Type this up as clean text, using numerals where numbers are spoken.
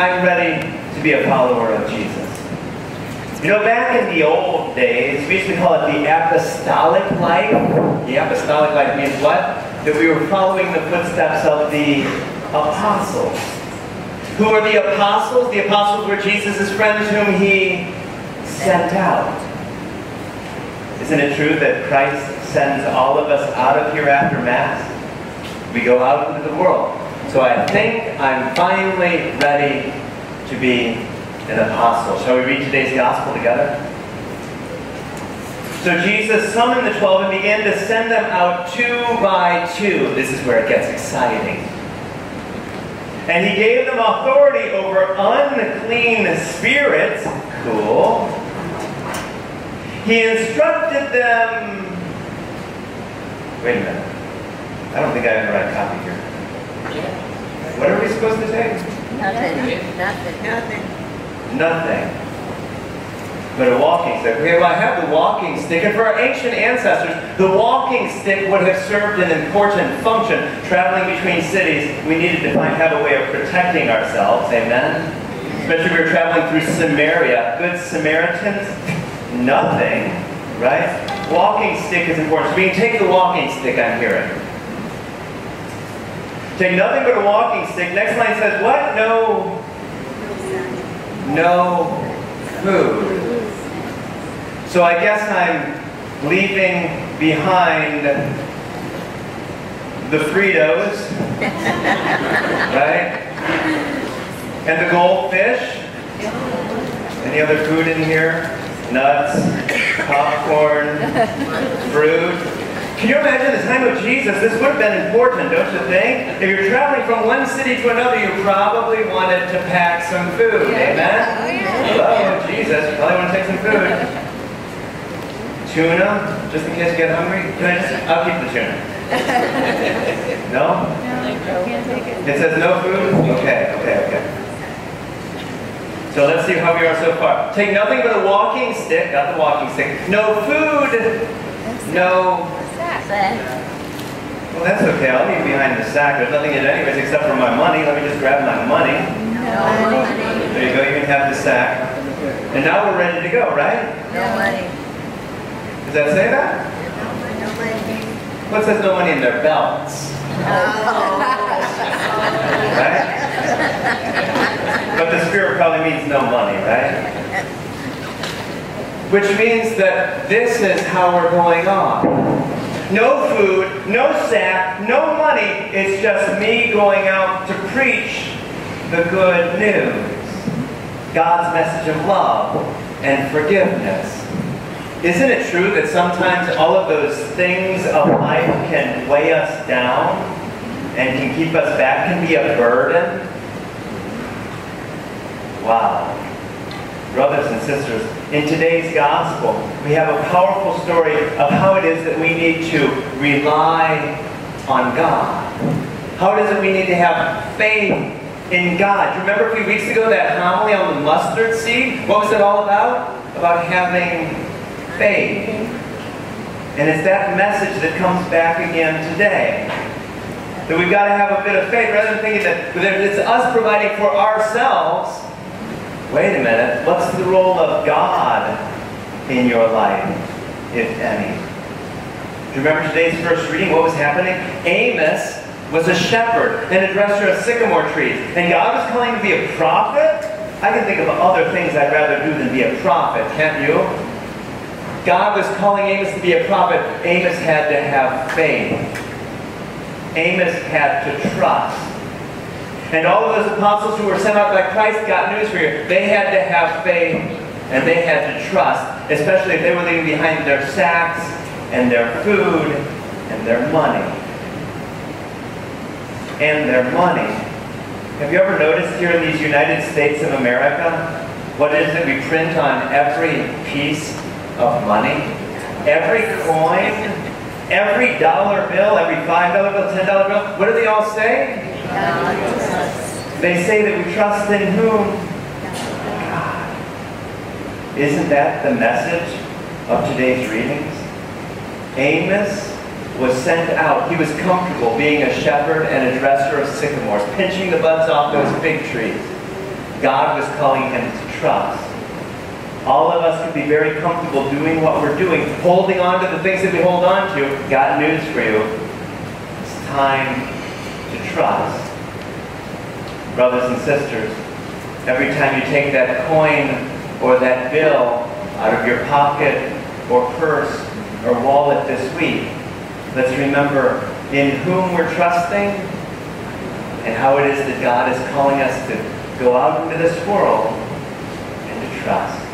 I'm ready to be a follower of Jesus. You know, back in the old days, we used to call it the apostolic life. The apostolic life means what? That we were following the footsteps of the apostles. Who are the apostles? The apostles were Jesus' friends whom he sent out. Isn't it true that Christ sends all of us out of here after Mass? We go out into the world. So I think I'm finally ready to be an apostle. Shall we read today's gospel together? So Jesus summoned the 12 and began to send them out 2 by 2. This is where it gets exciting. And he gave them authority over unclean spirits. Cool. He instructed them... Wait a minute. I don't think I have the right copy here. What are we supposed to say? Nothing. But a walking stick. Okay, well, I have the walking stick. And for our ancient ancestors, the walking stick would have served an important function. Traveling between cities, we needed to have a way of protecting ourselves. Amen? Especially if we were traveling through Samaria. Good Samaritans? Nothing. Right? Walking stick is important. So we can take the walking stick, I'm hearing. Take nothing but a walking stick. Next line says, what? No food. So I guess I'm leaving behind the Fritos, right? And the goldfish. Any other food in here? Nuts, popcorn, fruit. Can you imagine the time of Jesus? This would have been important, don't you think? If you're traveling from one city to another, you probably wanted to pack some food. Amen? Hello, Jesus. You probably want to take some food. Tuna, just in case you get hungry. I'll keep the tuna. No? No, can't take it. It says no food? Okay. So let's see how we are so far. Take nothing but a walking stick, got the walking stick. No food, no sack. Well, that's okay. I'll leave behind the sack. There's nothing in it anyways except for my money. Let me just grab my money. No money. There you go. You can have the sack. And now we're ready to go, right? No money. Does that say that? No money. What says no money in their belts? Right? But the Spirit probably means no money, right? Which means that this is how we're going on. No food, no sack, no money. It's just me going out to preach the good news. God's message of love and forgiveness. Isn't it true that sometimes all of those things of life can weigh us down and can keep us back, can be a burden? Wow. Brothers and sisters, in today's gospel, we have a powerful story of how it is that we need to rely on God. How it is that we need to have faith in God. Do you remember a few weeks ago that homily on the mustard seed? What was it all about? About having faith. And it's that message that comes back again today. That we've got to have a bit of faith rather than thinking that it's us providing for ourselves. Wait a minute, what's the role of God in your life, if any? Do you remember today's first reading? What was happening? Amos was a shepherd and a dresser of sycamore trees. And God was calling him to be a prophet? I can think of other things I'd rather do than be a prophet, can't you? God was calling Amos to be a prophet. Amos had to have faith. Amos had to trust. And all of those apostles who were sent out by Christ got news for you. They had to have faith and they had to trust, especially if they were leaving behind their sacks and their food and their money. And their money. Have you ever noticed here in these United States of America what it is that we print on every piece of money? Every coin, every dollar bill, every $5 bill, $10 bill, what do they all say? They say that we trust in whom? God. Isn't that the message of today's readings? Amos was sent out. He was comfortable being a shepherd and a dresser of sycamores, pinching the buds off those fig trees. God was calling him to trust. All of us can be very comfortable doing what we're doing, holding on to the things that we hold on to. Got news for you. It's time to trust. Brothers and sisters, every time you take that coin or that bill out of your pocket or purse or wallet this week, let's remember in whom we're trusting and how it is that God is calling us to go out into this world and to trust.